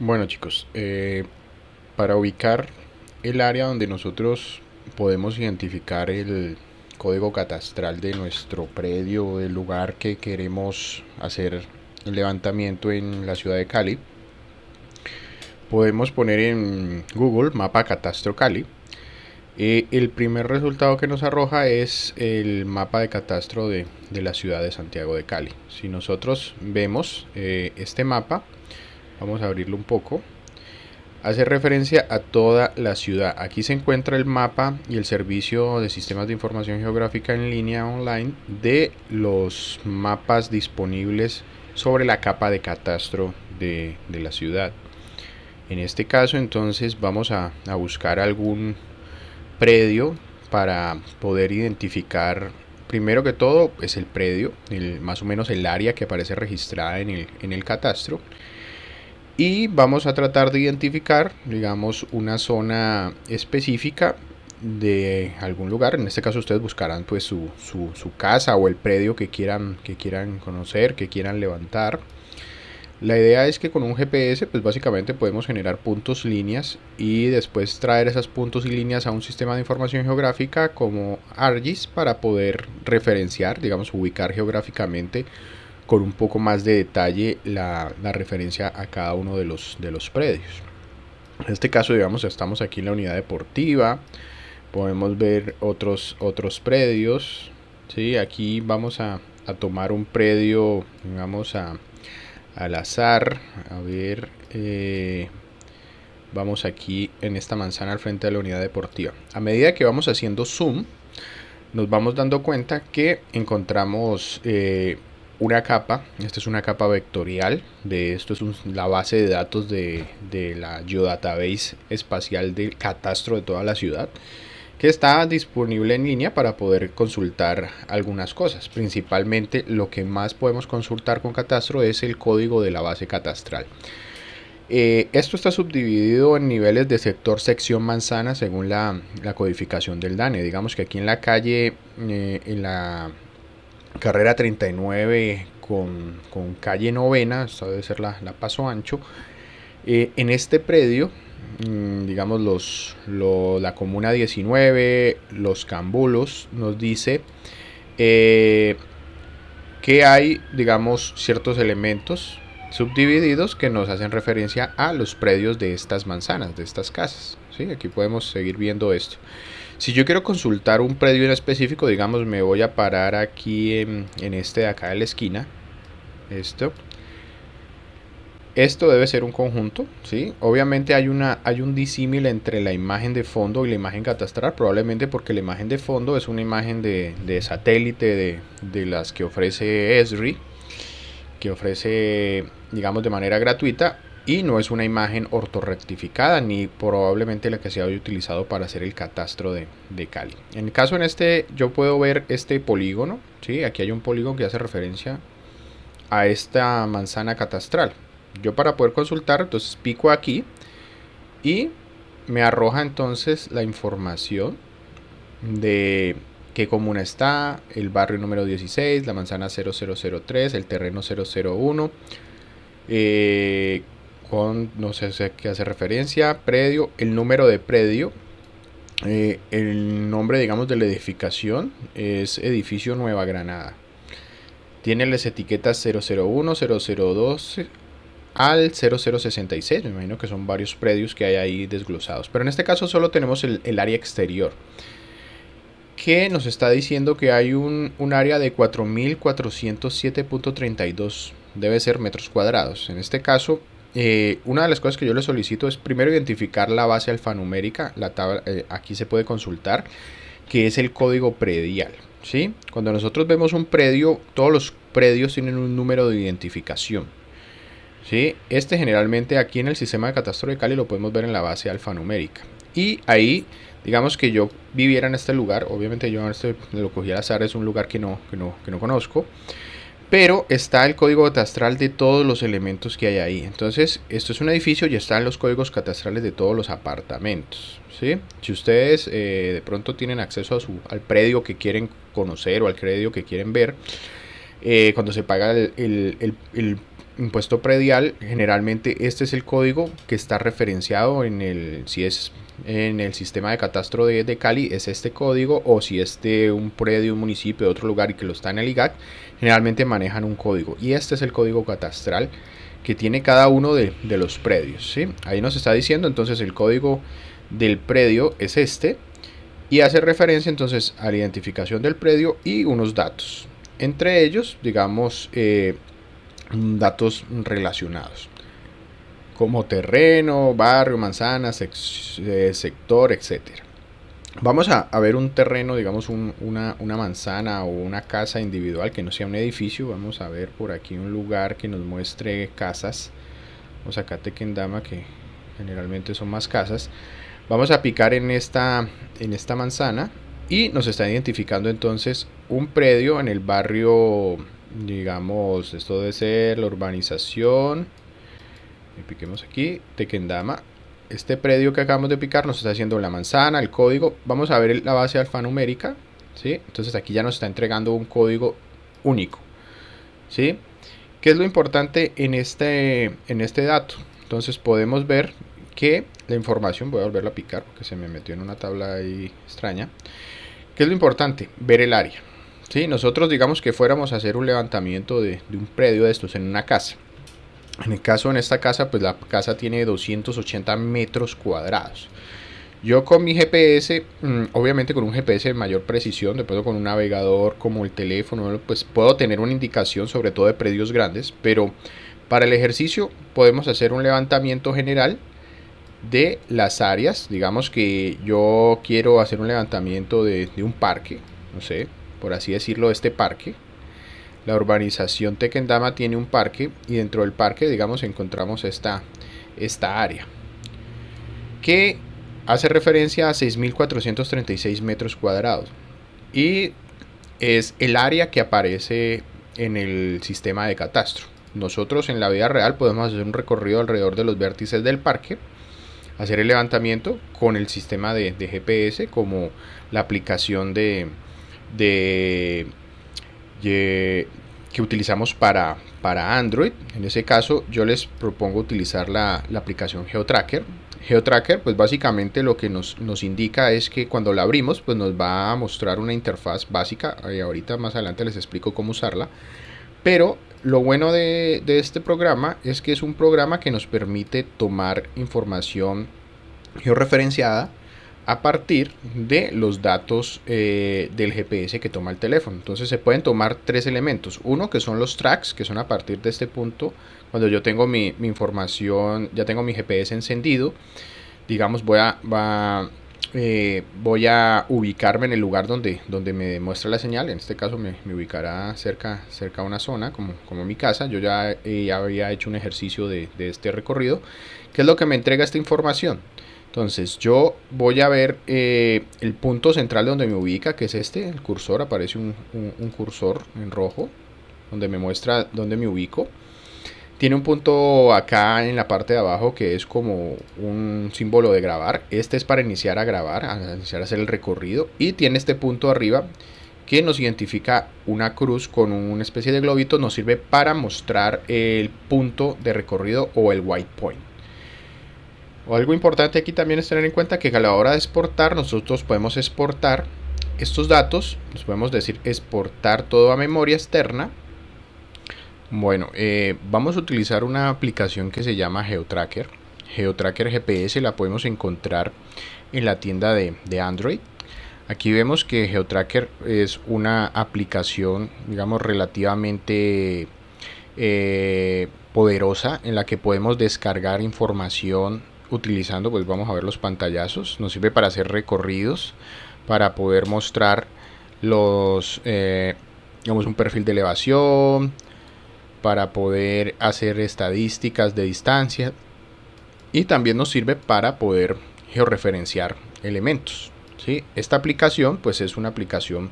Bueno chicos, para ubicar el área donde nosotros podemos identificar el código catastral de nuestro predio o del lugar que queremos hacer el levantamiento en la ciudad de Cali, podemos poner en Google mapa catastro Cali. El primer resultado que nos arroja es el mapa de catastro de la ciudad de Santiago de Cali. Si nosotros vemos este mapa, vamos a abrirlo un poco. Hace referencia a toda la ciudad. Aquí se encuentra el mapa y el servicio de sistemas de información geográfica en línea online de los mapas disponibles sobre la capa de catastro de la ciudad. En este caso entonces vamos a buscar algún predio para poder identificar primero que todo es el predio, más o menos el área que aparece registrada en el catastro. Y vamos a tratar de identificar, digamos, una zona específica de algún lugar. En este caso ustedes buscarán pues su casa o el predio que quieran conocer, que quieran levantar. La idea es que con un GPS pues básicamente podemos generar puntos, líneas y después traer esos puntos y líneas a un sistema de información geográfica como ArcGIS para poder referenciar, digamos, ubicar geográficamente con un poco más de detalle la referencia a cada uno de los predios. En este caso, digamos, estamos aquí en la unidad deportiva, podemos ver otros predios. ¿Sí? Aquí vamos a tomar un predio, digamos, al azar. A ver, vamos aquí en esta manzana al frente de la unidad deportiva. A medida que vamos haciendo zoom, nos vamos dando cuenta que encontramos una capa. Esta es una capa vectorial. Esto es la base de datos de la Geodatabase espacial del catastro de toda la ciudad, que está disponible en línea para poder consultar algunas cosas. Principalmente lo que más podemos consultar con catastro es el código de la base catastral. Esto está subdividido en niveles de sector, sección, manzana según la codificación del DANE. Digamos que aquí en la calle, en la carrera 39 con calle novena, esta debe ser la Paso Ancho, en este predio, digamos la comuna 19, los Cambulos, nos dice que hay, digamos, ciertos elementos subdivididos que nos hacen referencia a los predios de estas manzanas, de estas casas. ¿Sí? Aquí podemos seguir viendo esto. Si yo quiero consultar un predio en específico, digamos, me voy a parar aquí en este de acá de la esquina. Esto debe ser un conjunto, ¿sí? Obviamente hay un disímil entre la imagen de fondo y la imagen catastral, probablemente porque la imagen de fondo es una imagen de satélite de las que ofrece Esri, que ofrece, digamos, de manera gratuita, y no es una imagen ortorrectificada ni probablemente la que se haya utilizado para hacer el catastro de Cali. En el caso en este, yo puedo ver este polígono, ¿sí? Aquí hay un polígono que hace referencia a esta manzana catastral. Yo para poder consultar, entonces pico aquí y me arroja entonces la información de qué comuna está, el barrio número 16, la manzana 0003, el terreno 001, con no sé qué hace referencia, predio, el número de predio, el nombre, digamos, de la edificación es edificio Nueva Granada. Tiene las etiquetas 001, 002 al 0066. Me imagino que son varios predios que hay ahí desglosados. Pero en este caso solo tenemos el área exterior, que nos está diciendo que hay un área de 4407.32, debe ser metros cuadrados. En este caso, una de las cosas que yo le solicito es primero identificar la base alfanumérica. Aquí se puede consultar, que es el código predial. ¿Sí? Cuando nosotros vemos un predio, todos los predios tienen un número de identificación. ¿Sí? Este generalmente aquí en el sistema de catastro de Cali lo podemos ver en la base alfanumérica. Y ahí, digamos que yo viviera en este lugar, obviamente yo lo cogí al azar, es un lugar que no conozco, pero está el código catastral de todos los elementos que hay ahí. Entonces, esto es un edificio y están los códigos catastrales de todos los apartamentos. ¿Sí? Si ustedes de pronto tienen acceso al predio que quieren conocer o al predio que quieren ver, cuando se paga impuesto predial, generalmente este es el código que está referenciado si es en el sistema de catastro de Cali, es este código, o si es de un predio, un municipio de otro lugar y que lo está en el IGAC, generalmente manejan un código, y este es el código catastral que tiene cada uno de los predios, ¿sí? Ahí nos está diciendo entonces el código del predio es este, y hace referencia entonces a la identificación del predio y unos datos, entre ellos, digamos, datos relacionados como terreno, barrio, manzana, sector, etcétera. Vamos a ver un terreno, digamos una manzana o una casa individual que no sea un edificio. Vamos a ver por aquí un lugar que nos muestre casas. Vamos acá a Tequendama, que generalmente son más casas. Vamos a picar en esta manzana y nos está identificando entonces un predio en el barrio, digamos, esto debe ser la urbanización. Piquemos aquí, Tequendama. Este predio que acabamos de picar nos está haciendo la manzana, el código. Vamos a ver la base alfanumérica, ¿sí? Entonces aquí ya nos está entregando un código único, ¿sí? ¿Qué es lo importante en este dato? Entonces podemos ver que la información, voy a volverla a picar porque se me metió en una tabla ahí extraña. ¿Qué es lo importante? Ver el área, ¿sí? Nosotros digamos que fuéramos a hacer un levantamiento de un predio de estos en una casa. En el caso, en esta casa, pues la casa tiene 280 metros cuadrados. Yo con mi GPS, obviamente con un GPS de mayor precisión, de pronto con un navegador como el teléfono, pues puedo tener una indicación sobre todo de predios grandes, pero para el ejercicio podemos hacer un levantamiento general de las áreas. Digamos que yo quiero hacer un levantamiento de un parque, no sé, por así decirlo, este parque. La urbanización Tequendama tiene un parque y dentro del parque, digamos, encontramos esta área que hace referencia a 6.436 metros cuadrados y es el área que aparece en el sistema de catastro. Nosotros en la vida real podemos hacer un recorrido alrededor de los vértices del parque, hacer el levantamiento con el sistema de GPS, como la aplicación que utilizamos para Android. En ese caso yo les propongo utilizar la aplicación GeoTracker. GeoTracker pues básicamente lo que nos indica es que cuando la abrimos pues nos va a mostrar una interfaz básica, y ahorita más adelante les explico cómo usarla, pero lo bueno de este programa es que es un programa que nos permite tomar información georreferenciada a partir de los datos del GPS que toma el teléfono. Entonces se pueden tomar tres elementos. Uno, que son los tracks, que son a partir de este punto, cuando yo tengo mi información, ya tengo mi GPS encendido, digamos voy a ubicarme en el lugar donde me muestra la señal. En este caso me ubicará cerca a una zona como mi casa. Yo ya había hecho un ejercicio de este recorrido. ¿Qué es lo que me entrega esta información? Entonces yo voy a ver el punto central donde me ubica, que es el cursor. Aparece un cursor en rojo donde me muestra dónde me ubico. Tiene un punto acá en la parte de abajo que es como un símbolo de grabar. Este es para iniciar a grabar, a iniciar a hacer el recorrido. Y tiene este punto arriba que nos identifica una cruz con una especie de globito. Nos sirve para mostrar el punto de recorrido o el waypoint. Algo importante aquí también es tener en cuenta que a la hora de exportar, nosotros podemos exportar estos datos, nos podemos decir exportar todo a memoria externa. Bueno, vamos a utilizar una aplicación que se llama GeoTracker. GeoTracker GPS la podemos encontrar en la tienda de Android. Aquí vemos que GeoTracker es una aplicación, digamos, relativamente poderosa, en la que podemos descargar información utilizando, pues vamos a ver los pantallazos. Nos sirve para hacer recorridos, para poder mostrar digamos, un perfil de elevación, para poder hacer estadísticas de distancia, y también nos sirve para poder georreferenciar elementos, ¿sí? Esta aplicación pues es una aplicación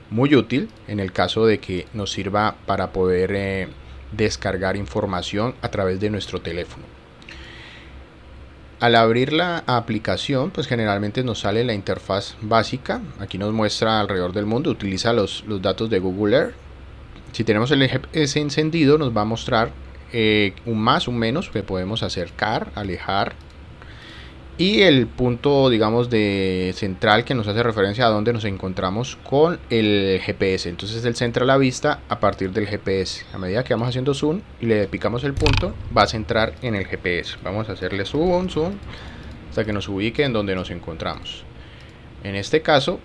muy útil en el caso de que nos sirva para poder descargar información a través de nuestro teléfono. Al abrir la aplicación, pues generalmente nos sale la interfaz básica. Aquí nos muestra alrededor del mundo, utiliza los datos de Google Earth. Si tenemos el GPS encendido, nos va a mostrar un más, un menos, que podemos acercar, alejar, y el punto, digamos, de central, que nos hace referencia a dónde nos encontramos con el GPS. Entonces él centra la vista a partir del GPS. A medida que vamos haciendo zoom y le picamos el punto, va a centrar en el GPS. Vamos a hacerle zoom, zoom, hasta que nos ubique en donde nos encontramos. En este caso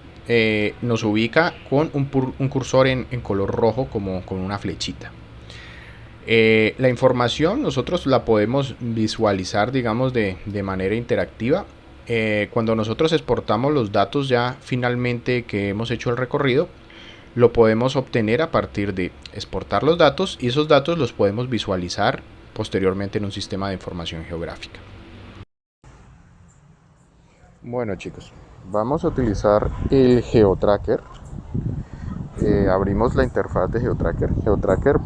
nos ubica con un cursor en color rojo, como con una flechita. La información nosotros la podemos visualizar, digamos, de manera interactiva. Cuando nosotros exportamos los datos ya finalmente que hemos hecho el recorrido, lo podemos obtener a partir de exportar los datos, y esos datos los podemos visualizar posteriormente en un sistema de información geográfica. Bueno, chicos, vamos a utilizar el GeoTracker. Abrimos la interfaz de GeoTracker. GeoTracker,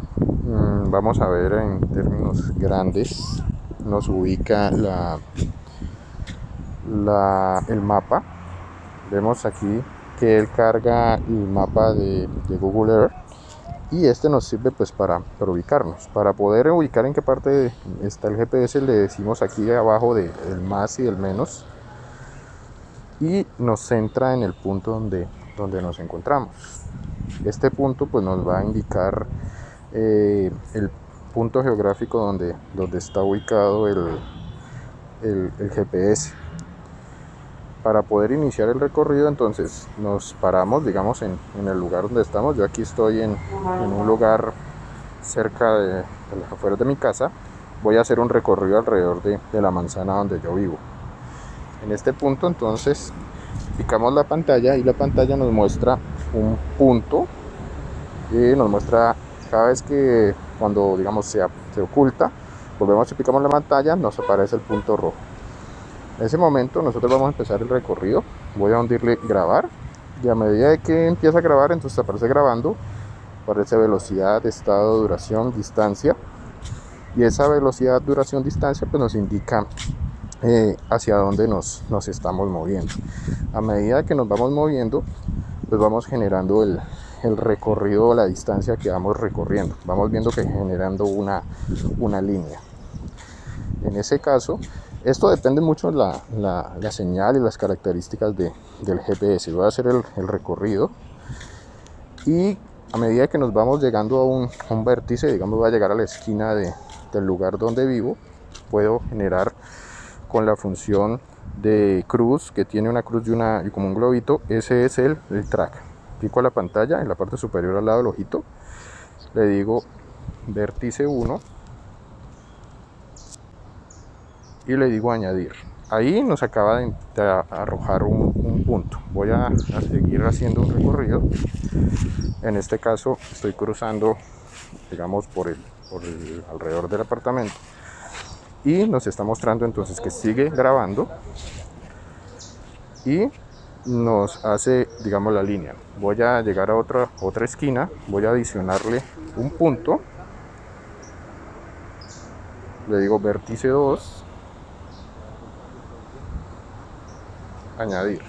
vamos a ver en términos grandes, nos ubica el mapa. Vemos aquí que él carga el mapa de Google Earth, y este nos sirve pues para ubicarnos. Para poder ubicar en qué parte está el GPS, le decimos aquí abajo del más y del menos, y nos centra en el punto donde nos encontramos. Este punto pues nos va a indicar el punto geográfico donde está ubicado el GPS. Para poder iniciar el recorrido, entonces nos paramos, digamos, en el lugar donde estamos. Yo aquí estoy en un lugar cerca de las afueras de mi casa. Voy a hacer un recorrido alrededor de la manzana donde yo vivo. En este punto, entonces, picamos la pantalla, y la pantalla nos muestra un punto, y nos muestra cada vez que, cuando digamos se oculta, volvemos y picamos la pantalla, nos aparece el punto rojo. En ese momento nosotros vamos a empezar el recorrido. Voy a hundirle grabar, y a medida de que empieza a grabar, entonces aparece grabando, aparece velocidad, estado, duración, distancia, y esa velocidad, duración, distancia pues nos indica hacia dónde nos estamos moviendo. A medida que nos vamos moviendo, pues vamos generando el recorrido, la distancia que vamos recorriendo. Vamos viendo que generando una línea. En ese caso, esto depende mucho de la señal y las características del GPS. Voy a hacer el recorrido, y a medida que nos vamos llegando a un vértice, digamos voy a llegar a la esquina del lugar donde vivo, puedo generar con la función de cruz, que tiene una cruz y como un globito. Ese es el track. Pico a la pantalla, en la parte superior al lado del ojito, le digo vértice 1 y le digo añadir. Ahí nos acaba de arrojar un punto. Voy a seguir haciendo un recorrido. En este caso estoy cruzando, digamos, por alrededor del apartamento, y nos está mostrando entonces que sigue grabando, y nos hace, digamos, la línea. Voy a llegar a otra esquina, voy a adicionarle un punto, le digo vértice 2, añadir.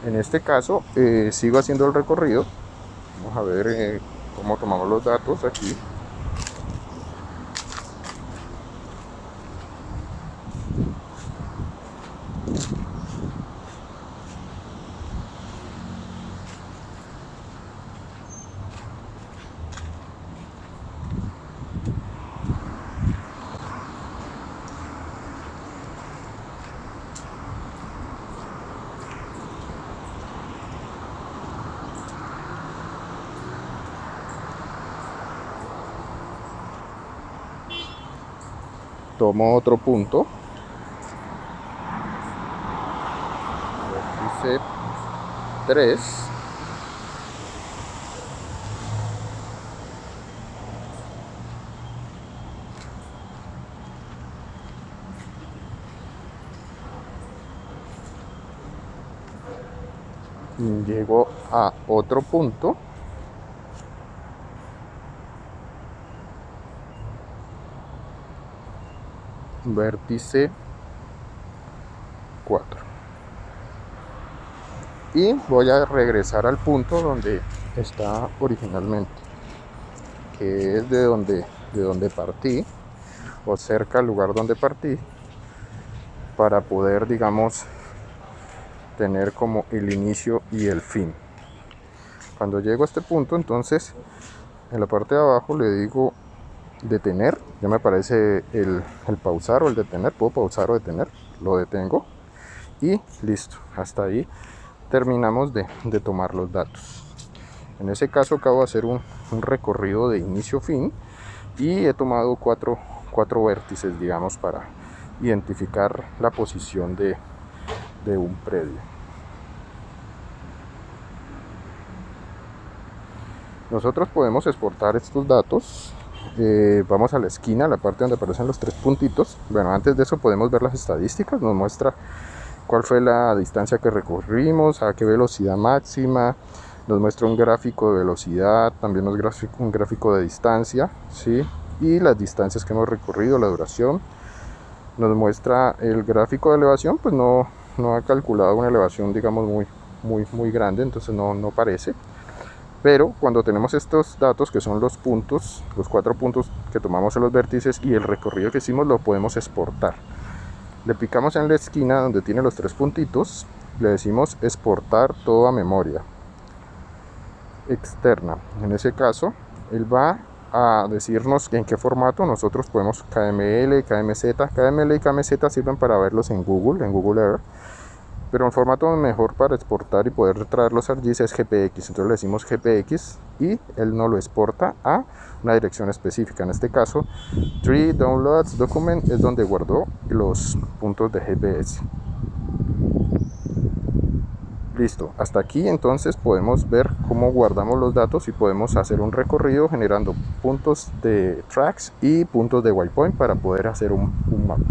En este caso sigo haciendo el recorrido. Vamos a ver cómo tomamos los datos aquí. Tomo otro punto, vértice 3, llego a otro punto, vértice 4, y voy a regresar al punto donde está originalmente, que es de donde de donde partí o cerca al lugar donde partí para poder, digamos, tener como el inicio y el fin. Cuando llego a este punto, entonces en la parte de abajo le digo detener, ya me aparece el pausar o el detener, puedo pausar o detener, lo detengo y listo, hasta ahí terminamos de tomar los datos. En ese caso acabo de hacer un recorrido de inicio-fin y he tomado cuatro vértices, digamos, para identificar la posición de un predio. Nosotros podemos exportar estos datos. Vamos a la esquina, a la parte donde aparecen los 3 puntitos. Bueno, antes de eso podemos ver las estadísticas. Nos muestra cuál fue la distancia que recorrimos, a qué velocidad máxima. Nos muestra un gráfico de velocidad, también un gráfico de distancia, ¿sí? Y las distancias que hemos recorrido, la duración. Nos muestra el gráfico de elevación, pues no ha calculado una elevación, digamos, muy grande, entonces no parece. Pero cuando tenemos estos datos, que son los puntos, los 4 puntos que tomamos en los vértices y el recorrido que hicimos, lo podemos exportar. Le picamos en la esquina donde tiene los 3 puntitos, le decimos exportar todo a memoria externa. En ese caso, él va a decirnos en qué formato. Nosotros podemos KML, KMZ. KML y KMZ sirven para verlos en Google Earth. Pero el formato mejor para exportar y poder traer los ArcGIS es GPX. Entonces le decimos GPX y él nos lo exporta a una dirección específica. En este caso, 3 Downloads Document es donde guardó los puntos de GPS. Listo, hasta aquí entonces podemos ver cómo guardamos los datos y podemos hacer un recorrido generando puntos de tracks y puntos de waypoint para poder hacer un mapa.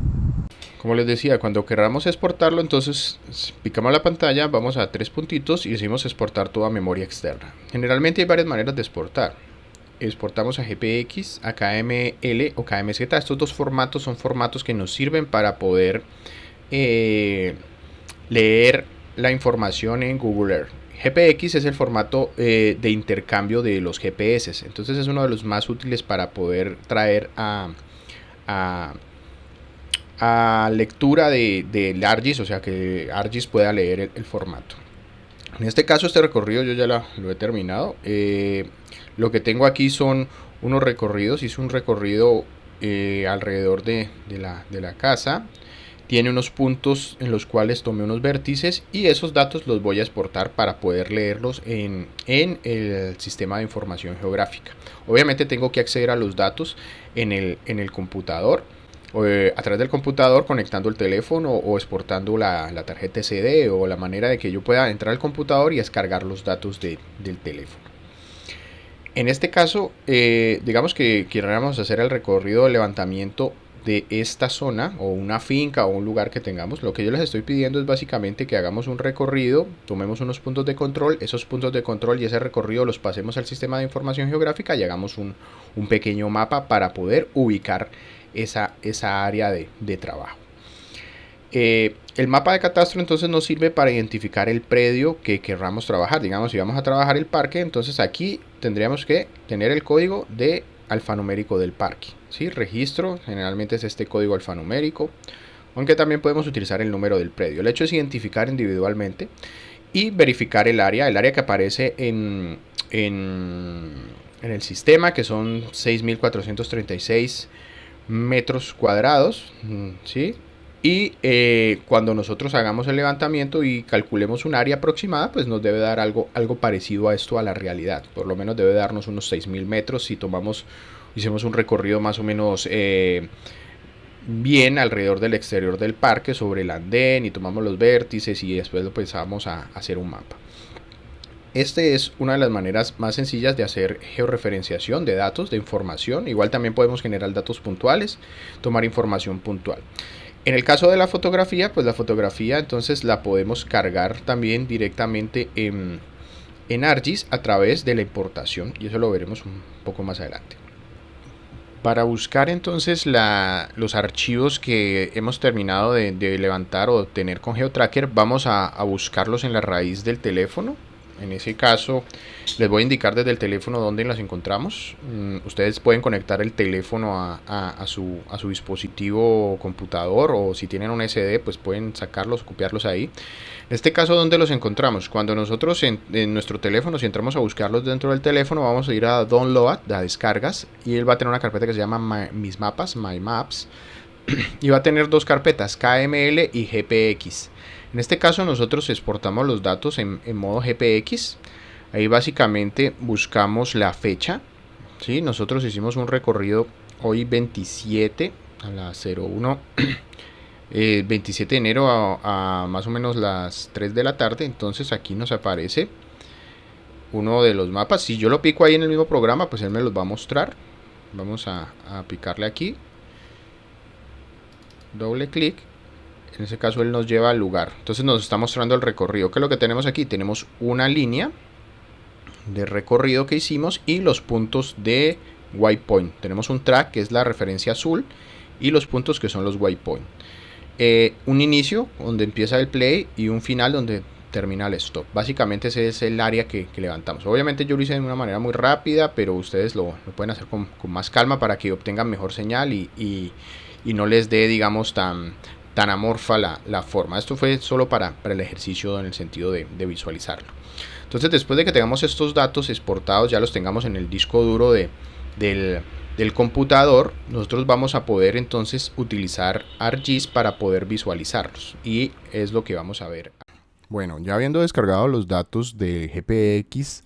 Como les decía, cuando queramos exportarlo, entonces picamos la pantalla, vamos a 3 puntitos y decimos exportar toda memoria externa. Generalmente hay varias maneras de exportar. Exportamos a GPX, a KML o KMZ. Estos 2 formatos son formatos que nos sirven para poder leer la información en Google Earth. GPX es el formato de intercambio de los GPS. Entonces es uno de los más útiles para poder traer a lectura de ArcGIS, o sea que ArcGIS pueda leer el formato. En este caso este recorrido yo ya lo he terminado. Lo que tengo aquí son unos recorridos. Hice un recorrido alrededor de la casa. Tiene unos puntos en los cuales tomé unos vértices y esos datos los voy a exportar para poder leerlos en el sistema de información geográfica. Obviamente tengo que acceder a los datos en el computador, a través del computador conectando el teléfono o exportando la tarjeta SD o la manera de que yo pueda entrar al computador y descargar los datos del teléfono. En este caso, digamos que queramos hacer el recorrido de levantamiento de esta zona o una finca o un lugar que tengamos. Lo que yo les estoy pidiendo es básicamente que hagamos un recorrido, tomemos unos puntos de control, esos puntos de control y ese recorrido los pasemos al sistema de información geográfica y hagamos un pequeño mapa para poder ubicar esa área de trabajo. El mapa de catastro entonces nos sirve para identificar el predio que querramos trabajar. Digamos, si vamos a trabajar el parque, entonces aquí tendríamos que tener el código de alfanumérico del parque, ¿sí? Registro, generalmente es este código alfanumérico, aunque también podemos utilizar el número del predio. El hecho es identificar individualmente y verificar el área que aparece en el sistema, que son 6.436 metros cuadrados, ¿sí? Y cuando nosotros hagamos el levantamiento y calculemos un área aproximada, pues nos debe dar algo parecido a esto a la realidad. Por lo menos debe darnos unos 6.000 metros si hicimos un recorrido más o menos bien alrededor del exterior del parque, sobre el andén, y tomamos los vértices y después lo empezamos a hacer un mapa. Este es una de las maneras más sencillas de hacer georreferenciación de datos, de información. Igual también podemos generar datos puntuales, tomar información puntual. En el caso de la fotografía, pues la fotografía entonces la podemos cargar también directamente en ArcGIS a través de la importación, y eso lo veremos un poco más adelante. Para buscar entonces los archivos que hemos terminado de levantar o obtener con GeoTracker, vamos a buscarlos en la raíz del teléfono. En ese caso, les voy a indicar desde el teléfono dónde las encontramos. Ustedes pueden conectar el teléfono a su dispositivo computador, o si tienen un SD, pues pueden sacarlos, copiarlos ahí. En este caso, ¿dónde los encontramos? Cuando nosotros en nuestro teléfono, si entramos a buscarlos dentro del teléfono, vamos a ir a Download, a descargas, y él va a tener una carpeta que se llama Mis Mapas, My Maps, y va a tener dos carpetas, KML y GPX. En este caso nosotros exportamos los datos en modo GPX. Ahí básicamente buscamos la fecha, ¿sí? Nosotros hicimos un recorrido hoy 27 a las 01 27 de enero a más o menos las 3 de la tarde. Entonces aquí nos aparece uno de los mapas. Si yo lo pico ahí en el mismo programa, pues él me los va a mostrar. Vamos a picarle aquí, doble clic. En ese caso él nos lleva al lugar. Entonces nos está mostrando el recorrido. ¿Qué es lo que tenemos aquí? Tenemos una línea de recorrido que hicimos y los puntos de waypoint. Tenemos un track que es la referencia azul y los puntos que son los waypoint. Un inicio donde empieza el play y un final donde termina el stop. Básicamente ese es el área que levantamos. Obviamente yo lo hice de una manera muy rápida, pero ustedes lo pueden hacer con más calma para que obtengan mejor señal y no les dé, digamos, tan amorfa la forma. Esto fue solo para el ejercicio, en el sentido de visualizarlo. Entonces, después de que tengamos estos datos exportados, ya los tengamos en el disco duro del computador, nosotros vamos a poder entonces utilizar ArcGIS para poder visualizarlos, y es lo que vamos a ver. Bueno, ya habiendo descargado los datos del GPX,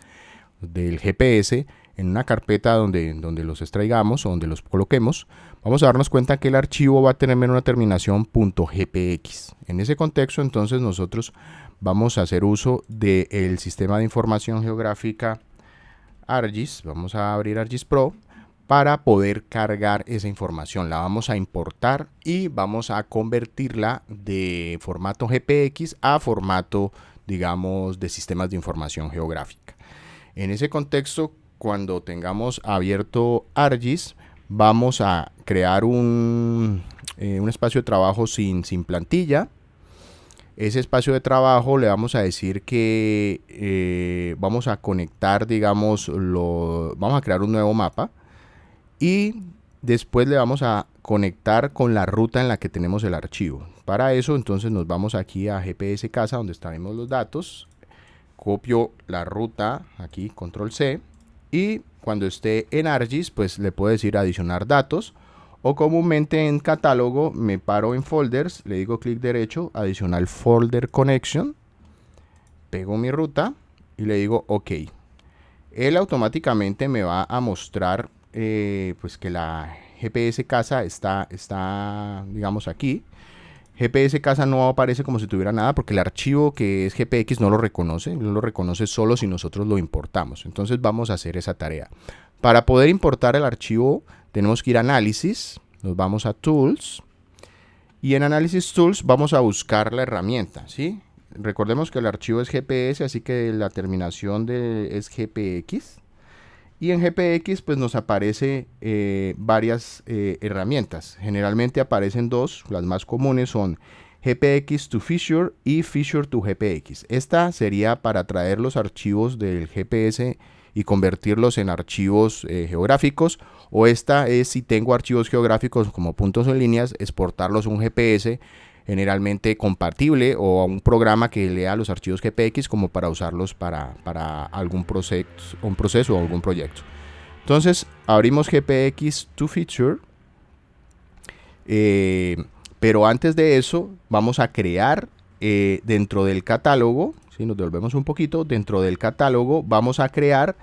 del GPS, en una carpeta donde los extraigamos o donde los coloquemos, vamos a darnos cuenta que el archivo va a tener una terminación .gpx. En ese contexto, entonces, nosotros vamos a hacer uso del sistema de información geográfica ArcGIS. Vamos a abrir ArcGIS Pro para poder cargar esa información. La vamos a importar y vamos a convertirla de formato GPX a formato, digamos, de sistemas de información geográfica. En ese contexto, cuando tengamos abierto ArcGIS, vamos a crear un espacio de trabajo sin plantilla. Ese espacio de trabajo le vamos a decir que vamos a conectar, digamos, vamos a crear un nuevo mapa, y después le vamos a conectar con la ruta en la que tenemos el archivo. Para eso, entonces, nos vamos aquí a GPS Casa, donde estaremos los datos. Copio la ruta aquí, control C, y cuando esté en ArcGIS, pues le puedo decir adicionar datos, o comúnmente en catálogo me paro en folders, le digo clic derecho, adicional folder connection, pego mi ruta y le digo OK. Él automáticamente me va a mostrar pues que la GPS Casa está, digamos, aquí. GPS Casa no aparece como si tuviera nada, porque el archivo que es GPX no lo reconoce solo si nosotros lo importamos. Entonces vamos a hacer esa tarea. Para poder importar el archivo tenemos que ir a Análisis, nos vamos a Tools, y en Análisis Tools vamos a buscar la herramienta, ¿sí? Recordemos que el archivo es GPS, así que la terminación es GPX. Y en GPX pues nos aparece varias herramientas. Generalmente aparecen dos, las más comunes son GPX to Feature y Feature to GPX. Esta sería para traer los archivos del GPS y convertirlos en archivos geográficos, o esta es si tengo archivos geográficos como puntos o líneas, exportarlos a un GPS generalmente compatible o a un programa que lea los archivos GPX como para usarlos para algún proceso o algún proyecto. Entonces abrimos GPX to Feature, pero antes de eso vamos a crear dentro del catálogo, si nos devolvemos un poquito, dentro del catálogo vamos a crear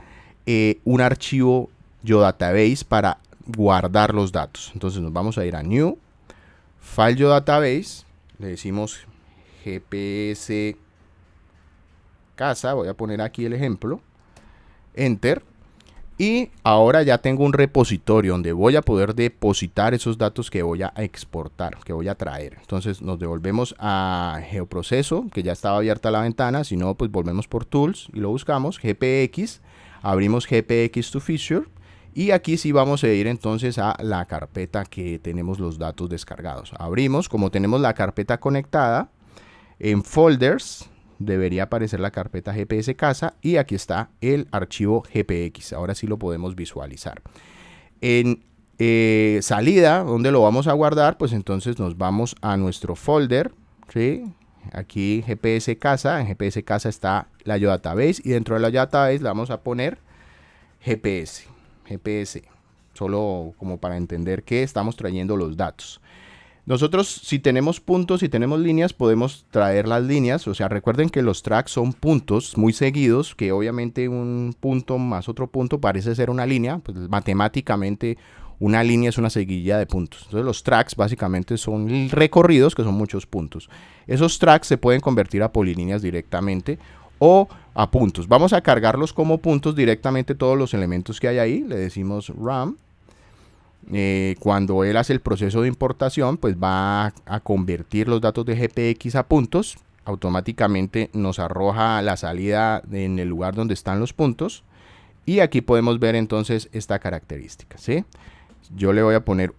un archivo Geodatabase para guardar los datos. Entonces nos vamos a ir a New, File Geodatabase, le decimos GPS Casa, voy a poner aquí el ejemplo, Enter, y ahora ya tengo un repositorio donde voy a poder depositar esos datos que voy a exportar, que voy a traer. Entonces nos devolvemos a Geoproceso, que ya estaba abierta la ventana, si no pues volvemos por Tools y lo buscamos, GPX, abrimos GPX to Feature, y aquí sí vamos a ir entonces a la carpeta que tenemos los datos descargados. Abrimos, como tenemos la carpeta conectada, en Folders debería aparecer la carpeta GPS casa y aquí está el archivo GPX. Ahora sí lo podemos visualizar. En salida, donde lo vamos a guardar, pues entonces nos vamos a nuestro folder, ¿sí? Aquí GPS casa, en GPS casa está la Geodatabase y dentro de la Geodatabase le vamos a poner GPS, solo como para entender que estamos trayendo los datos. Nosotros, si tenemos puntos y tenemos líneas, podemos traer las líneas. O sea, recuerden que los tracks son puntos muy seguidos, que obviamente un punto más otro punto parece ser una línea. Pues matemáticamente una línea es una seguidilla de puntos. Entonces los tracks básicamente son recorridos, que son muchos puntos. Esos tracks se pueden convertir a polilíneas directamente o a puntos. Vamos a cargarlos como puntos directamente todos los elementos que hay ahí. Le decimos RAM. Cuando él hace el proceso de importación, pues va a convertir los datos de GPX a puntos. Automáticamente nos arroja la salida en el lugar donde están los puntos. Y aquí podemos ver entonces esta característica, ¿sí? Yo le voy a poner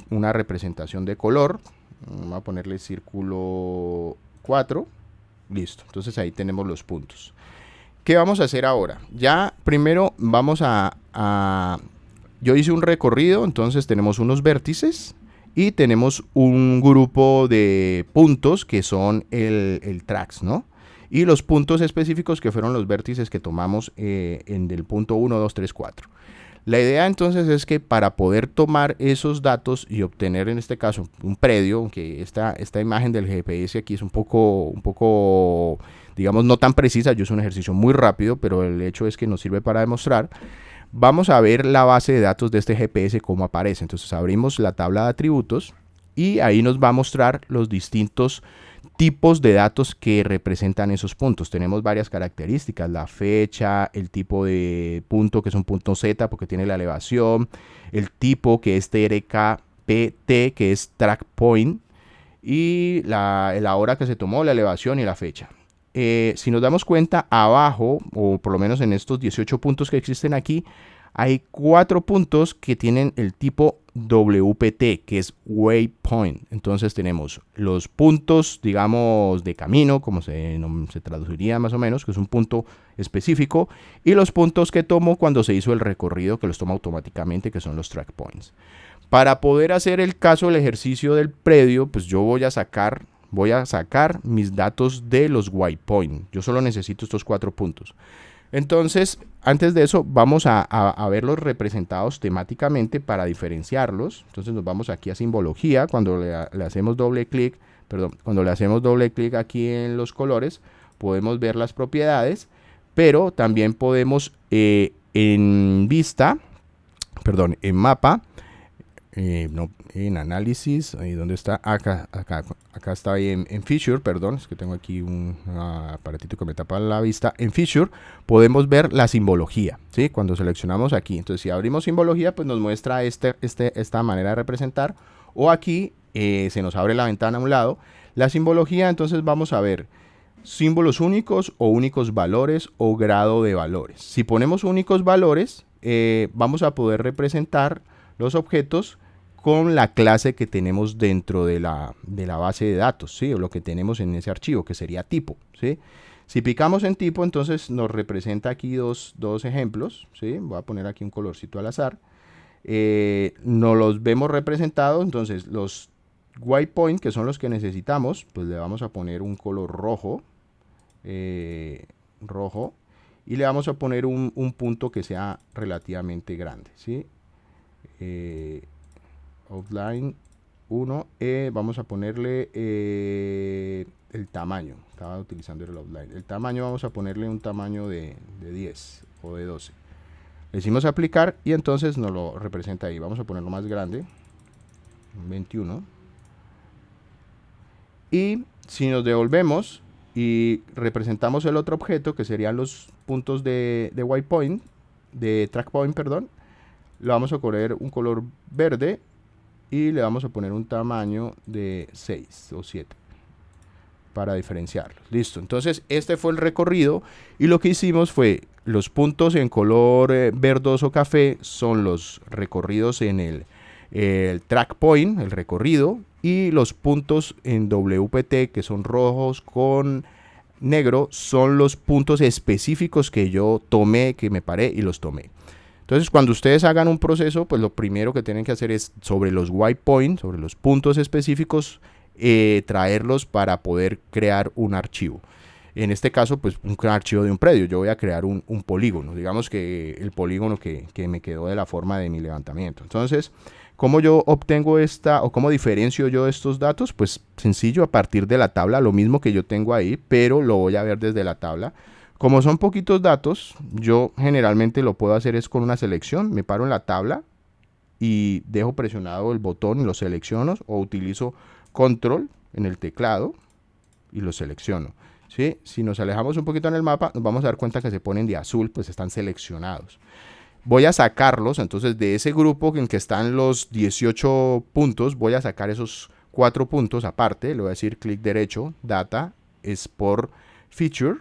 una representación de color. Voy a ponerle círculo 4. Listo. Entonces ahí tenemos los puntos. ¿Qué vamos a hacer ahora? Ya primero vamos yo hice un recorrido, entonces tenemos unos vértices y tenemos un grupo de puntos que son el tracks, ¿no? Y los puntos específicos que fueron los vértices que tomamos en el punto 1, 2, 3, 4. La idea entonces es que para poder tomar esos datos y obtener en este caso un predio, aunque esta imagen del GPS aquí es un poco, digamos, no tan precisa, yo hice un ejercicio muy rápido, pero el hecho es que nos sirve para demostrar. Vamos a ver la base de datos de este GPS cómo aparece. Entonces abrimos la tabla de atributos y ahí nos va a mostrar los distintos tipos de datos que representan esos puntos. Tenemos varias características, la fecha, el tipo de punto que es un punto Z porque tiene la elevación, el tipo que es TRKPT que es track point y la hora que se tomó, la elevación y la fecha. Si nos damos cuenta, abajo, o por lo menos en estos 18 puntos que existen aquí, hay 4 puntos que tienen el tipo WPT, que es Waypoint. Entonces tenemos los puntos, digamos, de camino, como se traduciría más o menos, que es un punto específico, y los puntos que tomo cuando se hizo el recorrido, que los toma automáticamente, que son los track points. Para poder hacer el ejercicio del predio, pues yo voy a sacar mis datos de los waypoint. Yo solo necesito estos 4 puntos. Entonces, antes de eso, vamos a verlos representados temáticamente para diferenciarlos. Entonces nos vamos aquí a simbología. Cuando le hacemos doble clic, aquí en los colores, podemos ver las propiedades, pero también podemos en mapa, en análisis, ahí donde está, acá está ahí en Feature, perdón, es que tengo aquí un aparatito que me tapa la vista. En Feature podemos ver la simbología, ¿sí? Cuando seleccionamos aquí, entonces si abrimos simbología, pues nos muestra esta manera de representar, o aquí se nos abre la ventana a un lado. La simbología, entonces vamos a ver símbolos únicos o únicos valores o grado de valores. Si ponemos únicos valores, vamos a poder representar los objetos con la clase que tenemos dentro de la base de datos, ¿sí? O lo que tenemos en ese archivo, que sería tipo, ¿sí? Si picamos en tipo, entonces nos representa aquí dos ejemplos, ¿sí? Voy a poner aquí un colorcito al azar. Nos los vemos representados, entonces los waypoint, que son los que necesitamos, pues le vamos a poner un color rojo, y le vamos a poner un punto que sea relativamente grande, ¿sí? Outline 1, vamos a ponerle el tamaño. Estaba utilizando el outline. El tamaño vamos a ponerle un tamaño de 10 o de 12. Le decimos aplicar y entonces nos lo representa ahí. Vamos a ponerlo más grande, 21. Y si nos devolvemos y representamos el otro objeto, que serían los puntos de waypoint, de track point, perdón, le vamos a poner un color verde y le vamos a poner un tamaño de 6 o 7 para diferenciarlos. Listo, entonces este fue el recorrido y lo que hicimos fue los puntos en color verdoso café son los recorridos en el track point, el recorrido, y los puntos en WPT que son rojos con negro son los puntos específicos que yo tomé, que me paré y los tomé. Entonces, cuando ustedes hagan un proceso, pues lo primero que tienen que hacer es sobre los white points, sobre los puntos específicos, traerlos para poder crear un archivo. En este caso, pues un archivo de un predio. Yo voy a crear un polígono, digamos que el polígono que me quedó de la forma de mi levantamiento. Entonces, ¿cómo yo obtengo esta o cómo diferencio yo estos datos? Pues sencillo, a partir de la tabla, lo mismo que yo tengo ahí, pero lo voy a ver desde la tabla. Como son poquitos datos, yo generalmente lo puedo hacer es con una selección. Me paro en la tabla y dejo presionado el botón y lo selecciono, o utilizo control en el teclado y lo selecciono. ¿Sí? Si nos alejamos un poquito en el mapa, nos vamos a dar cuenta que se ponen de azul, pues están seleccionados. Voy a sacarlos, entonces de ese grupo en que están los 18 puntos, voy a sacar esos 4 puntos aparte. Le voy a decir clic derecho, Data, Export Feature,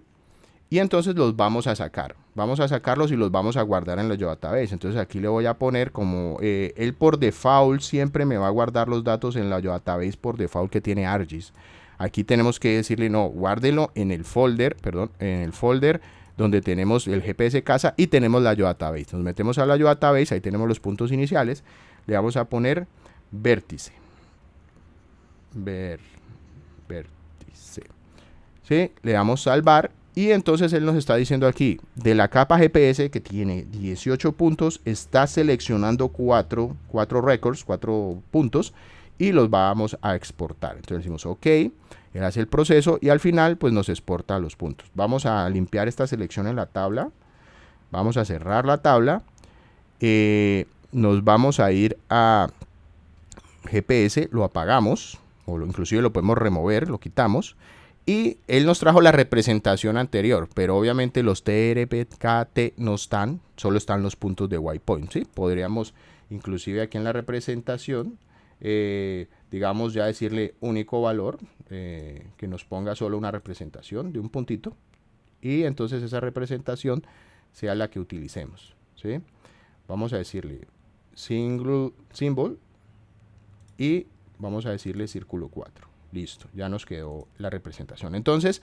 y entonces los vamos a sacar. Vamos a sacarlos y los vamos a guardar en la Geodatabase. Entonces aquí le voy a poner como él por default siempre me va a guardar los datos en la Geodatabase por default que tiene ArcGIS. Aquí tenemos que decirle no, guárdelo en el folder, donde tenemos el GPS casa y tenemos la Geodatabase. Nos metemos a la Geodatabase, ahí tenemos los puntos iniciales. Le vamos a poner vértice. Vértice. ¿Sí? Le damos salvar. Y entonces él nos está diciendo aquí, de la capa GPS que tiene 18 puntos, está seleccionando 4 records, 4 puntos, y los vamos a exportar. Entonces decimos OK, él hace el proceso y al final pues nos exporta los puntos. Vamos a limpiar esta selección en la tabla, vamos a cerrar la tabla, nos vamos a ir a GPS, lo apagamos, o inclusive lo podemos remover, lo quitamos. Y él nos trajo la representación anterior, pero obviamente los TRPKT no están, solo están los puntos de white point, ¿sí? Podríamos inclusive aquí en la representación, digamos ya decirle único valor, que nos ponga solo una representación de un puntito, y entonces esa representación sea la que utilicemos, ¿sí? Vamos a decirle single symbol y vamos a decirle círculo 4. Listo, ya nos quedó la representación. Entonces,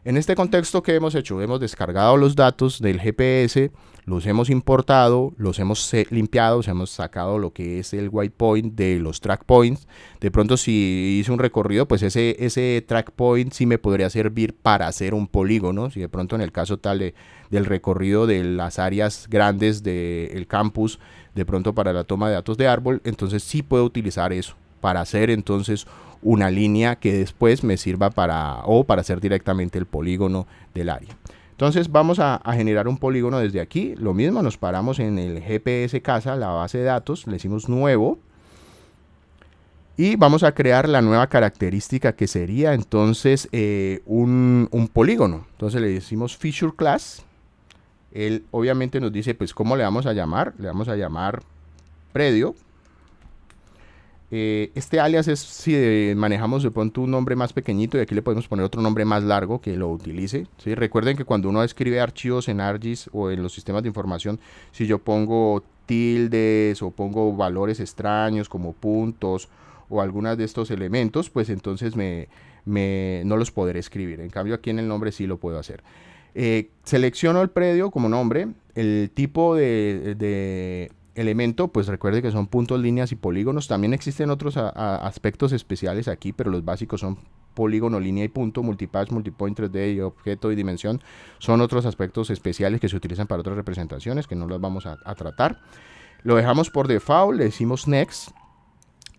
en este contexto, ¿qué hemos hecho? Hemos descargado los datos del GPS, los hemos importado, los hemos limpiado, hemos sacado lo que es el white point de los track points. De pronto, si hice un recorrido, pues ese track point sí me podría servir para hacer un polígono. Si de pronto en el caso tal del recorrido de las áreas grandes del campus, de pronto para la toma de datos de árbol, entonces sí puedo utilizar eso para hacer entonces una línea que después me sirva para hacer directamente el polígono del área. Entonces vamos a generar un polígono desde aquí. Lo mismo, nos paramos en el GPS casa, la base de datos, le decimos nuevo y vamos a crear la nueva característica que sería entonces un polígono. Entonces le decimos feature class. Él obviamente nos dice pues cómo le vamos a llamar. Le vamos a llamar predio. Este alias es si manejamos de pronto un nombre más pequeñito, y aquí le podemos poner otro nombre más largo que lo utilice, ¿sí? Recuerden que cuando uno escribe archivos en ArcGIS o en los sistemas de información, si yo pongo tildes o pongo valores extraños como puntos o algunas de estos elementos, pues entonces no los podré escribir. En cambio aquí en el nombre sí lo puedo hacer. Selecciono el predio como nombre, el tipo de elemento, pues recuerde que son puntos, líneas y polígonos. También existen otros aspectos especiales aquí, pero los básicos son polígono, línea y punto. Multipath, multipoint, 3D y objeto y dimensión son otros aspectos especiales que se utilizan para otras representaciones que no los vamos a tratar. Lo dejamos por default, le decimos next,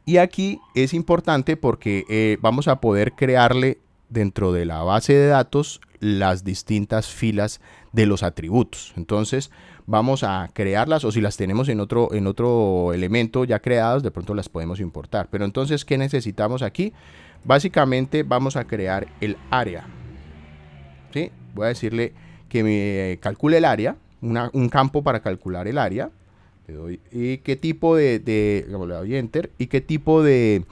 y aquí es importante porque vamos a poder crearle dentro de la base de datos las distintas filas de los atributos. Entonces vamos a crearlas, o si las tenemos en otro elemento ya creadas, de pronto las podemos importar. Pero entonces, ¿qué necesitamos aquí? Básicamente vamos a crear el área, ¿sí? Voy a decirle que me calcule el área, un campo para calcular el área. Le doy, y qué tipo le doy enter, y qué tipo de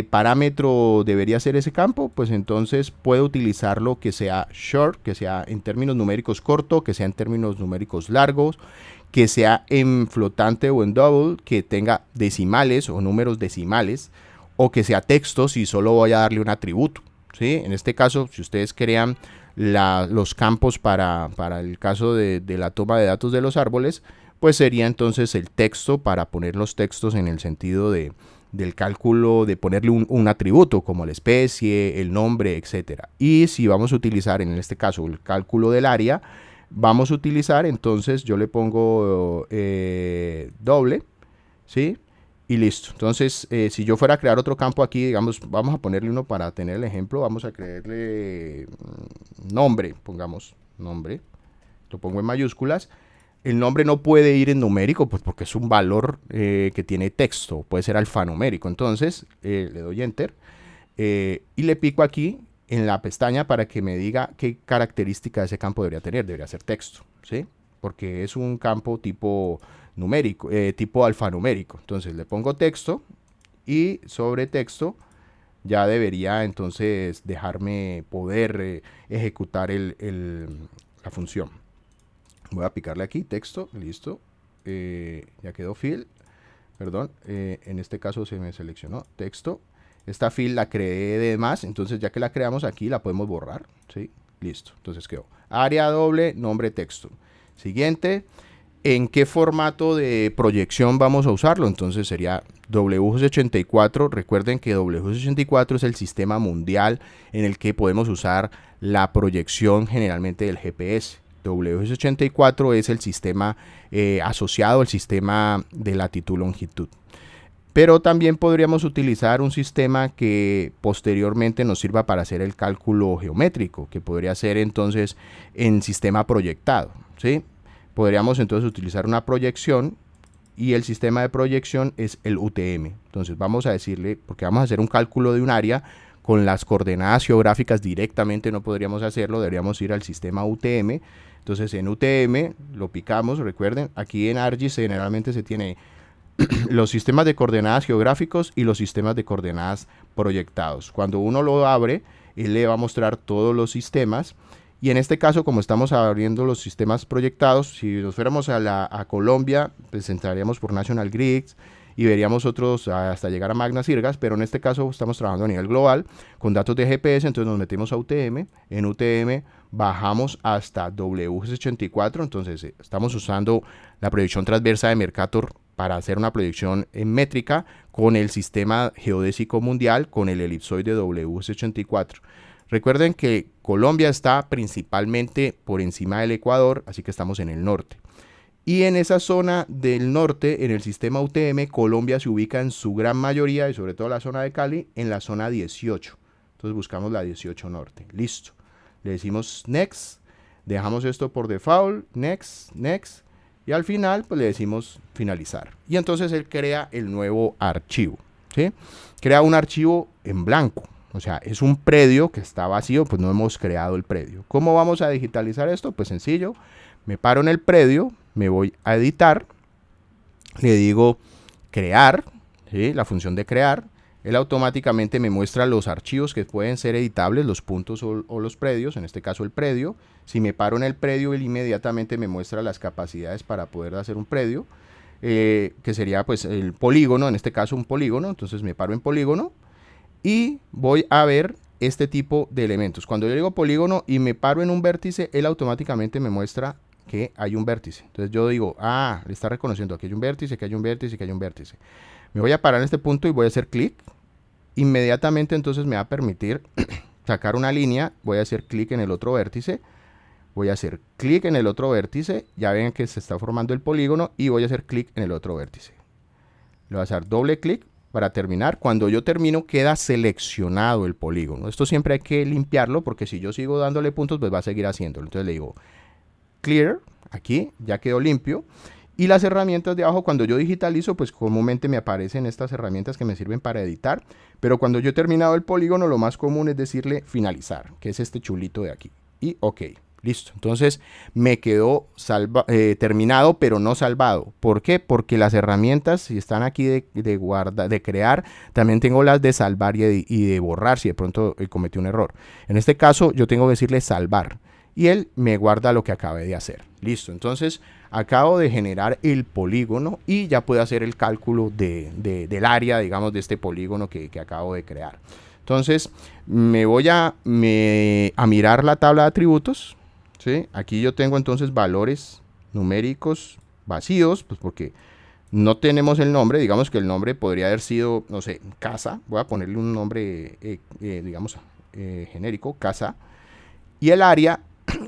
parámetro debería ser ese campo. Pues entonces puedo utilizarlo que sea short, que sea en términos numéricos corto, que sea en términos numéricos largos, que sea en flotante o en double, que tenga decimales o números decimales, o que sea texto si solo voy a darle un atributo, ¿sí? En este caso, si ustedes crean los campos para el caso de la toma de datos de los árboles, pues sería entonces el texto para poner los textos en el sentido del cálculo, de ponerle un atributo como la especie, el nombre, etcétera. Y si vamos a utilizar en este caso el cálculo del área, vamos a utilizar, entonces yo le pongo doble, ¿sí? Y listo. Entonces, si yo fuera a crear otro campo aquí, digamos, vamos a ponerle uno para tener el ejemplo, vamos a crearle nombre, pongamos nombre, lo pongo en mayúsculas. El nombre no puede ir en numérico, pues porque es un valor que tiene texto, puede ser alfanumérico. Entonces, le doy enter y le pico aquí en la pestaña para que me diga qué característica ese campo debería tener. Debería ser texto, ¿sí? Porque es un campo tipo numérico, tipo alfanumérico. Entonces le pongo texto y sobre texto ya debería entonces dejarme poder ejecutar la función. Voy a picarle aquí, texto, listo. Ya quedó fill, perdón, en este caso se me seleccionó texto. Esta fill la creé de más, entonces ya que la creamos aquí la podemos borrar, ¿sí? Listo, entonces quedó área doble, nombre, texto. Siguiente, ¿en qué formato de proyección vamos a usarlo? Entonces sería WX84. Recuerden que WX84 es el sistema mundial en el que podemos usar la proyección generalmente del GPS. WX84 es el sistema asociado al sistema de latitud-longitud. Pero también podríamos utilizar un sistema que posteriormente nos sirva para hacer el cálculo geométrico, que podría ser entonces en sistema proyectado, ¿sí? Podríamos entonces utilizar una proyección y el sistema de proyección es el UTM. Entonces vamos a decirle, porque vamos a hacer un cálculo de un área con las coordenadas geográficas directamente, no podríamos hacerlo, deberíamos ir al sistema UTM. Entonces en UTM lo picamos, recuerden, aquí en ArcGIS generalmente se tiene los sistemas de coordenadas geográficos y los sistemas de coordenadas proyectados. Cuando uno lo abre, él le va a mostrar todos los sistemas. Y en este caso, como estamos abriendo los sistemas proyectados, si nos fuéramos a Colombia, pues entraríamos por National Grids y veríamos otros hasta llegar a Magna Sirgas, pero en este caso estamos trabajando a nivel global con datos de GPS, entonces nos metemos a UTM, en UTM bajamos hasta WX84, entonces estamos usando la proyección transversa de Mercator para hacer una proyección en métrica con el sistema geodésico mundial con el elipsoide WX84. Recuerden que Colombia está principalmente por encima del Ecuador, así que estamos en el norte. Y en esa zona del norte, en el sistema UTM, Colombia se ubica en su gran mayoría, y sobre todo la zona de Cali, en la zona 18. Entonces buscamos la 18 norte. Listo. Le decimos next, dejamos esto por default, next, next, y al final pues le decimos finalizar. Y entonces él crea el nuevo archivo, ¿sí? Crea un archivo en blanco. O sea, es un predio que está vacío, pues no hemos creado el predio. ¿Cómo vamos a digitalizar esto? Pues sencillo, me paro en el predio, me voy a editar, le digo crear, ¿sí? La función de crear, él automáticamente me muestra los archivos que pueden ser editables, los puntos o los predios, en este caso el predio. Si me paro en el predio, él inmediatamente me muestra las capacidades para poder hacer un predio, que sería pues el polígono, en este caso un polígono, entonces me paro en polígono. Y voy a ver este tipo de elementos. Cuando yo digo polígono y me paro en un vértice, él automáticamente me muestra que hay un vértice. Entonces yo digo, le está reconociendo que hay un vértice, que hay un vértice, que hay un vértice. Me voy a parar en este punto y voy a hacer clic. Inmediatamente entonces me va a permitir sacar una línea. Voy a hacer clic en el otro vértice. Voy a hacer clic en el otro vértice. Ya ven que se está formando el polígono y voy a hacer clic en el otro vértice. Le voy a hacer doble clic. Para terminar, cuando yo termino queda seleccionado el polígono. Esto siempre hay que limpiarlo porque si yo sigo dándole puntos, pues va a seguir haciéndolo. Entonces le digo clear, aquí ya quedó limpio. Y las herramientas de abajo, cuando yo digitalizo, pues comúnmente me aparecen estas herramientas que me sirven para editar. Pero cuando yo he terminado el polígono, lo más común es decirle finalizar, que es este chulito de aquí. Y ok. Listo, entonces me quedó terminado, pero no salvado. ¿Por qué? Porque las herramientas, si están aquí de crear, también tengo las de salvar y de borrar si de pronto cometí un error. En este caso, yo tengo que decirle salvar y él me guarda lo que acabé de hacer. Listo, entonces acabo de generar el polígono y ya puedo hacer el cálculo del área, digamos, de este polígono que acabo de crear. Entonces me voy a mirar la tabla de atributos, ¿sí? Aquí yo tengo entonces valores numéricos vacíos, pues porque no tenemos el nombre. Digamos que el nombre podría haber sido, no sé, casa. Voy a ponerle un nombre, digamos, genérico, casa. Y el área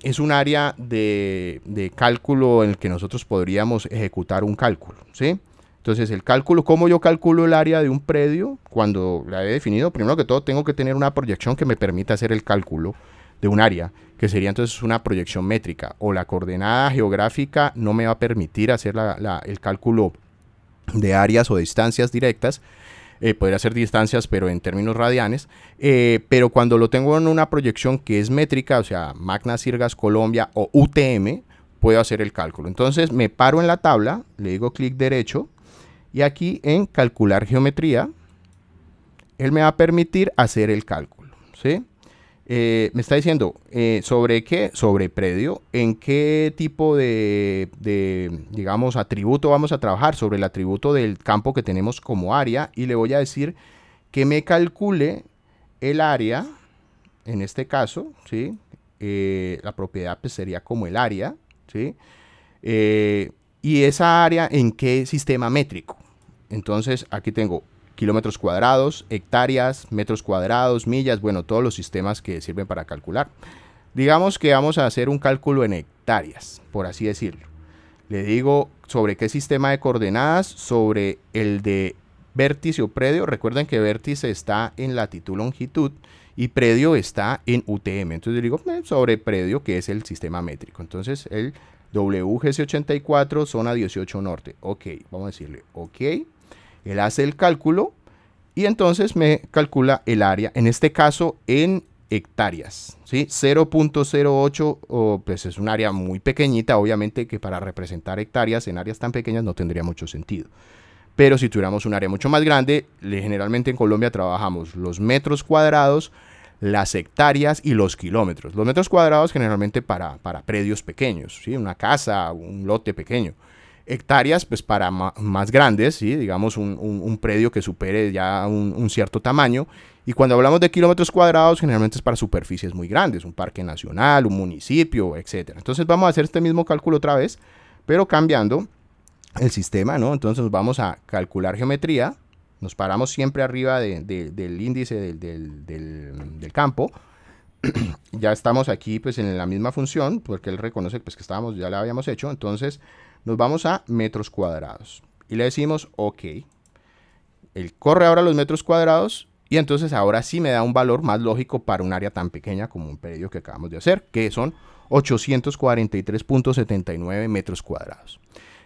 es un área de cálculo en el que nosotros podríamos ejecutar un cálculo, ¿sí? Entonces el cálculo, ¿cómo yo calculo el área de un predio? Cuando la he definido, primero que todo tengo que tener una proyección que me permita hacer el cálculo de un área, que sería entonces una proyección métrica, o la coordenada geográfica no me va a permitir hacer el cálculo de áreas o distancias directas. Podría ser distancias, pero en términos radianes. Pero cuando lo tengo en una proyección que es métrica, o sea, Magna Sirgas Colombia o UTM, puedo hacer el cálculo. Entonces me paro en la tabla, le digo clic derecho, y aquí en calcular geometría, él me va a permitir hacer el cálculo, ¿sí? Me está diciendo sobre qué, sobre predio, en qué tipo de, digamos, atributo vamos a trabajar, sobre el atributo del campo que tenemos como área, y le voy a decir que me calcule el área, en este caso, ¿sí? La propiedad pues, sería como el área, ¿sí? Y esa área en qué sistema métrico. Entonces aquí tengo kilómetros cuadrados, hectáreas, metros cuadrados, millas, bueno, todos los sistemas que sirven para calcular. Digamos que vamos a hacer un cálculo en hectáreas, por así decirlo. Le digo sobre qué sistema de coordenadas, sobre el de vértice o predio. Recuerden que vértice está en latitud, longitud y predio está en UTM. Entonces le digo sobre predio, que es el sistema métrico. Entonces el WGC84, zona 18 norte. Ok, vamos a decirle ok. Él hace el cálculo y entonces me calcula el área, en este caso en hectáreas, ¿sí? 0.08, pues es un área muy pequeñita, obviamente que para representar hectáreas en áreas tan pequeñas no tendría mucho sentido. Pero si tuviéramos un área mucho más grande, generalmente en Colombia trabajamos los metros cuadrados, las hectáreas y los kilómetros. Los metros cuadrados generalmente para predios pequeños, ¿sí? Una casa, un lote pequeño. Hectáreas, pues para más grandes, ¿sí? Digamos un predio que supere ya un cierto tamaño. Y cuando hablamos de kilómetros cuadrados, generalmente es para superficies muy grandes, un parque nacional, un municipio, etc. Entonces vamos a hacer este mismo cálculo otra vez, pero cambiando el sistema, ¿no? Entonces nos vamos a calcular geometría, nos paramos siempre arriba del índice del campo. Ya estamos aquí pues en la misma función, porque él reconoce pues, que ya la habíamos hecho. Entonces nos vamos a metros cuadrados y le decimos ok. Él corre ahora los metros cuadrados y entonces ahora sí me da un valor más lógico para un área tan pequeña como un predio que acabamos de hacer, que son 843.79 metros cuadrados.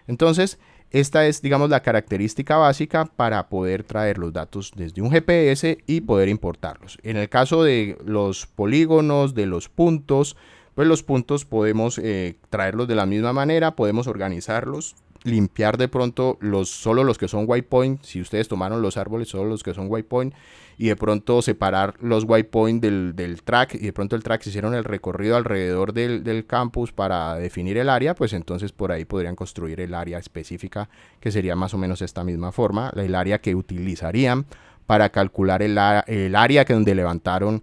Entonces esta es, digamos, la característica básica para poder traer los datos desde un GPS y poder importarlos. En el caso de los polígonos, de los puntos, pues los puntos podemos traerlos de la misma manera, podemos organizarlos, limpiar de pronto solo los que son waypoint, si ustedes tomaron los árboles, solo los que son waypoint, y de pronto separar los waypoint del track, y de pronto el track se hicieron el recorrido alrededor del campus para definir el área, pues entonces por ahí podrían construir el área específica, que sería más o menos esta misma forma, el área que utilizarían para calcular el área donde levantaron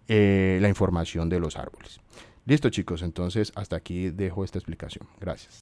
la información de los árboles. Listo, chicos, entonces hasta aquí dejo esta explicación. Gracias.